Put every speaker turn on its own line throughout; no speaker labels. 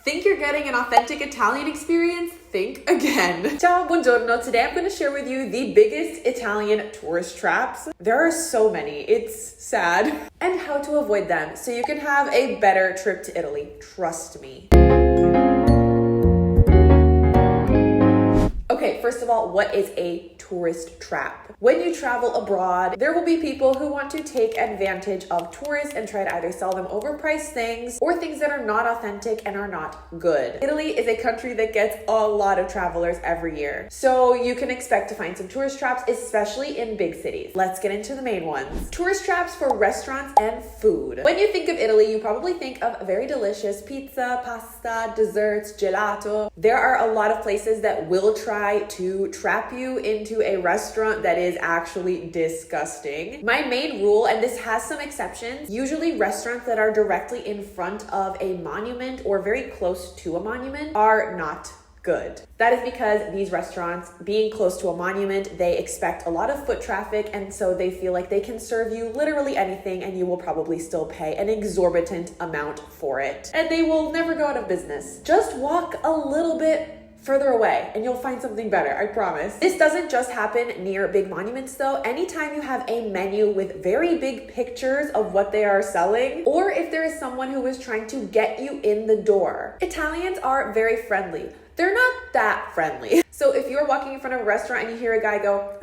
Think you're getting an authentic Italian experience? Think again. Ciao, buongiorno. Today I'm going to share with you the biggest Italian tourist traps. There are so many, it's sad. And how to avoid them so you can have a better trip to Italy. Trust me. Okay, first of all, what is a tourist trap? When you travel abroad, there will be people who want to take advantage of tourists and try to either sell them overpriced things or things that are not authentic and are not good. Italy is a country that gets a lot of travelers every year, so you can expect to find some tourist traps, especially in big cities. Let's get into the main ones. Tourist traps for restaurants and food. When you think of Italy, you probably think of very delicious pizza, pasta, desserts, gelato. There are a lot of places that will try to trap you into a restaurant that is actually disgusting. My main rule, and this has some exceptions, usually restaurants that are directly in front of a monument or very close to a monument are not good. That is because these restaurants, being close to a monument, they expect a lot of foot traffic, and so they feel like they can serve you literally anything and you will probably still pay an exorbitant amount for it. And they will never go out of business. Just walk a little bit further away and you'll find something better, I promise. This doesn't just happen near big monuments though. Anytime you have a menu with very big pictures of what they are selling, or if there is someone who is trying to get you in the door. Italians are very friendly. They're not that friendly. So if you're walking in front of a restaurant and you hear a guy go,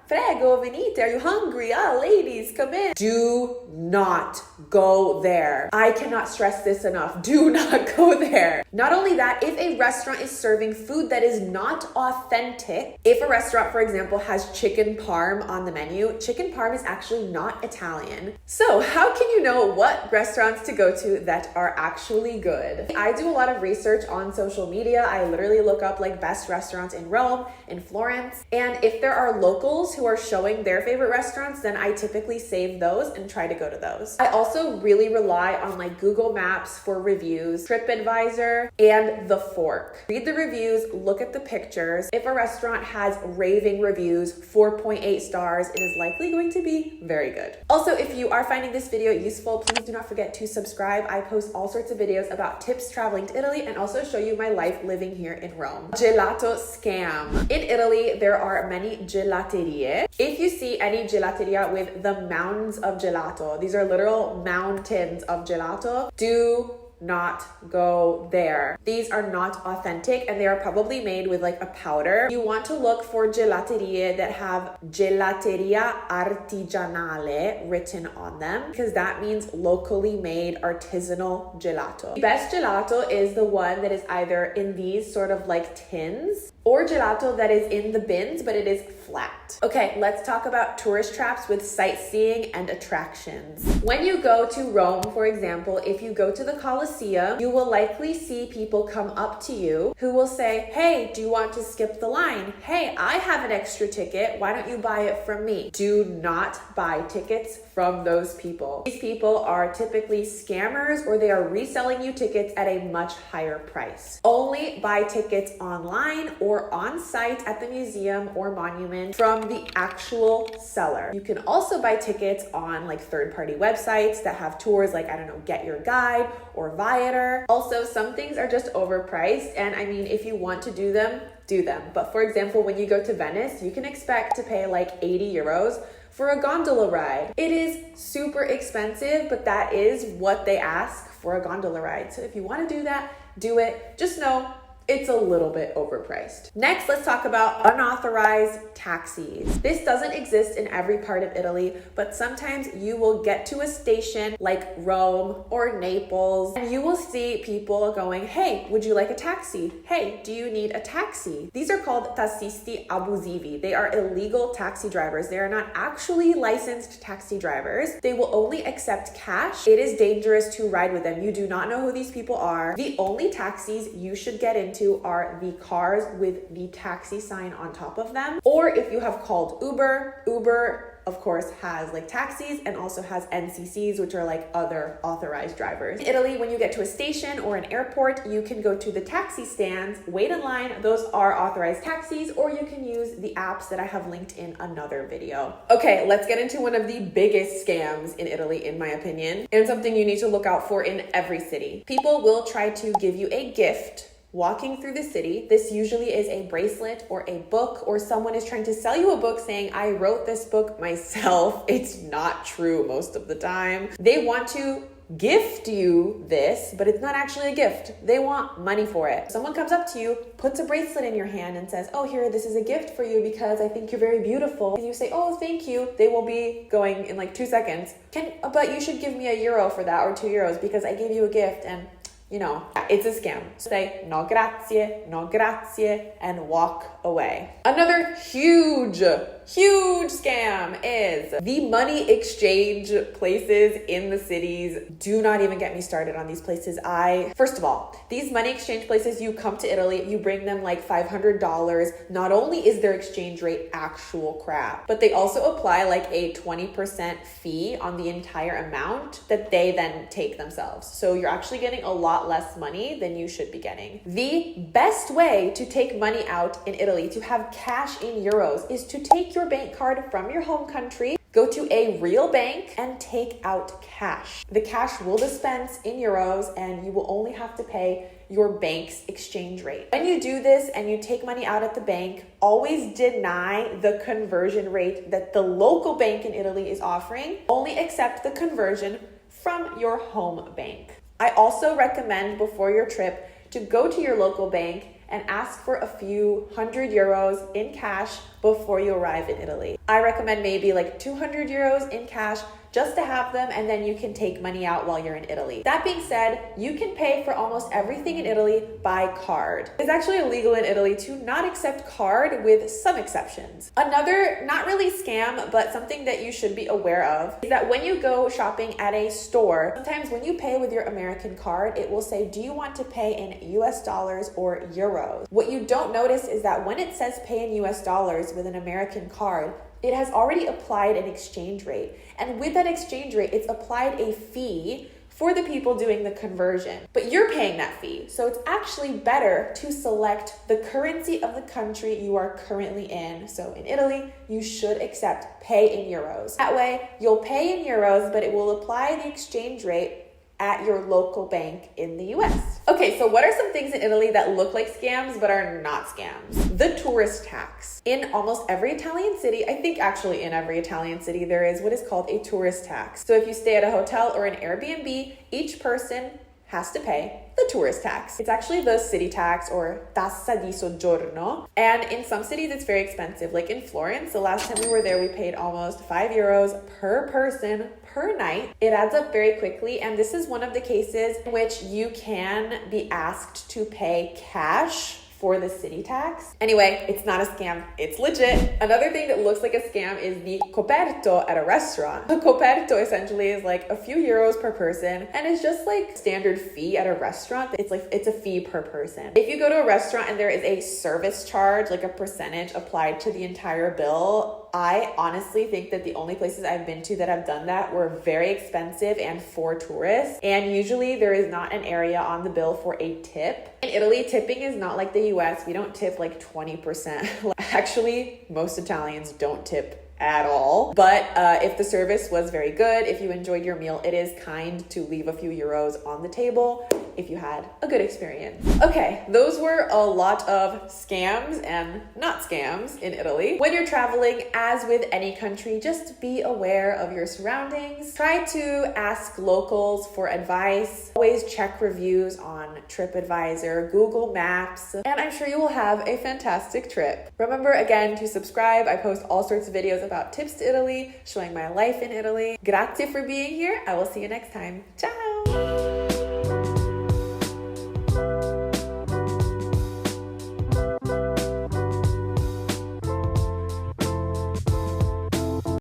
prego, venite, are you hungry? Ladies, come in. Do not go there. I cannot stress this enough. Do not go there. Not only that, if a restaurant is serving food that is not authentic, if a restaurant, for example, has chicken parm on the menu, chicken parm is actually not Italian. So how can you know what restaurants to go to that are actually good? I do a lot of research on social media. I literally look up like best restaurants in Rome, in Florence, and if there are locals who are showing their favorite restaurants, then I typically save those and try to go to those. I also really rely on like Google Maps for reviews, TripAdvisor, and The Fork. Read the reviews, look at the pictures. If a restaurant has raving reviews, 4.8 stars, it is likely going to be very good. Also, if you are finding this video useful, please do not forget to subscribe. I post all sorts of videos about tips traveling to Italy and also show you my life living here in Rome. Gelato scam. In Italy, there are many gelaterie. If you see any gelateria with the mounds of gelato, these are literal mountains of gelato, do not go there. These are not authentic and they are probably made with like a powder. You want to look for gelaterie that have gelateria artigianale written on them because that means locally made artisanal gelato. The best gelato is the one that is either in these sort of like tins or gelato that is in the bins, but it is flat. Okay, let's talk about tourist traps with sightseeing and attractions. When you go to Rome, for example, if you go to the Colosseum, you will likely see people come up to you who will say, hey, do you want to skip the line? Hey, I have an extra ticket. Why don't you buy it from me? Do not buy tickets from those people. These people are typically scammers or they are reselling you tickets at a much higher price. Only buy tickets online or on site at the museum or monument from the actual seller. You can also buy tickets on like third-party websites that have tours like, I don't know, Get Your Guide or Viator. Also, some things are just overpriced, and I mean, if you want to do them, do them. But for example, when you go to Venice, you can expect to pay like 80 euros for a gondola ride. It is super expensive, but that is what they ask for a gondola ride. So if you want to do that, do it. Just know it's a little bit overpriced. Next, let's talk about unauthorized taxis. This doesn't exist in every part of Italy, but sometimes you will get to a station like Rome or Naples, and you will see people going, hey, would you like a taxi? Hey, do you need a taxi? These are called tassisti abusivi. They are illegal taxi drivers. They are not actually licensed taxi drivers. They will only accept cash. It is dangerous to ride with them. You do not know who these people are. The only taxis you should get into are the cars with the taxi sign on top of them, or if you have called Uber of course, has like taxis and also has NCCs, which are like other authorized drivers. In Italy, when you get to a station or an airport, you can go to the taxi stands, wait in line. Those are authorized taxis, or you can use the apps that I have linked in another video. Okay, let's get into one of the biggest scams in Italy, in my opinion, and something you need to look out for in every city. People will try to give you a gift walking through the city. This usually is a bracelet or a book, or someone is trying to sell you a book saying, I wrote this book myself. It's not true most of the time. They want to gift you this, but it's not actually a gift. They want money for it. Someone comes up to you, puts a bracelet in your hand and says, oh, here, this is a gift for you because I think you're very beautiful. And you say, oh, thank you. They will be going in like 2 seconds. But you should give me €1 for that, or €2 because I gave you a gift, and you know, it's a scam. Say no grazie, and walk away. Another huge scam is the money exchange places in the cities. Do not even get me started on these places. First of all, these money exchange places, you come to Italy, you bring them like $500. Not only is their exchange rate actual crap, but they also apply like a 20% fee on the entire amount that they then take themselves. So you're actually getting a lot less money than you should be getting. The best way to take money out in Italy, to have cash in euros, is to take your bank card from your home country, go to a real bank, and take out cash. The cash will dispense in euros, and you will only have to pay your bank's exchange rate. When you do this and you take money out at the bank, always deny the conversion rate that the local bank in Italy is offering. Only accept the conversion from your home bank. I also recommend before your trip to go to your local bank and ask for a few €100 in cash before you arrive in Italy. I recommend maybe like €200 in cash just to have them, and then you can take money out while you're in Italy. That being said, you can pay for almost everything in Italy by card. It's actually illegal in Italy to not accept card, with some exceptions. Another, not really scam, but something that you should be aware of, is that when you go shopping at a store, sometimes when you pay with your American card, it will say, do you want to pay in US dollars or euros? What you don't notice is that when it says pay in US dollars with an American card, it has already applied an exchange rate. And with that exchange rate, it's applied a fee for the people doing the conversion. But you're paying that fee. So it's actually better to select the currency of the country you are currently in. So in Italy, you should accept pay in euros. That way, you'll pay in euros, but it will apply the exchange rate at your local bank in the US. Okay, so what are some things in Italy that look like scams but are not scams? The tourist tax. In almost every Italian city, I think actually in every Italian city, there is what is called a tourist tax. So if you stay at a hotel or an Airbnb, each person has to pay the tourist tax. It's actually the city tax, or tassa di soggiorno. And in some cities, it's very expensive. Like in Florence, the last time we were there, we paid almost €5 per person per night. It adds up very quickly. And this is one of the cases in which you can be asked to pay cash for the city tax. Anyway, it's not a scam, it's legit. Another thing that looks like a scam is the Coperto at a restaurant. The Coperto essentially is like a few euros per person, and it's just like standard fee at a restaurant. It's a fee per person. If you go to a restaurant and there is a service charge, like a percentage applied to the entire bill, I honestly think that the only places I've been to that have done that were very expensive and for tourists. And usually there is not an area on the bill for a tip. In Italy, tipping is not like the US. We don't tip like 20%. Actually, most Italians don't tip at all. But if the service was very good, if you enjoyed your meal, it is kind to leave a few euros on the table if you had a good experience. Okay, those were a lot of scams and not scams in Italy. When you're traveling, as with any country, just be aware of your surroundings. Try to ask locals for advice. Always check reviews on TripAdvisor, Google Maps, and I'm sure you will have a fantastic trip. Remember again to subscribe. I post all sorts of videos about tips to Italy, showing my life in Italy. Grazie for being here. I will see you next time. Ciao!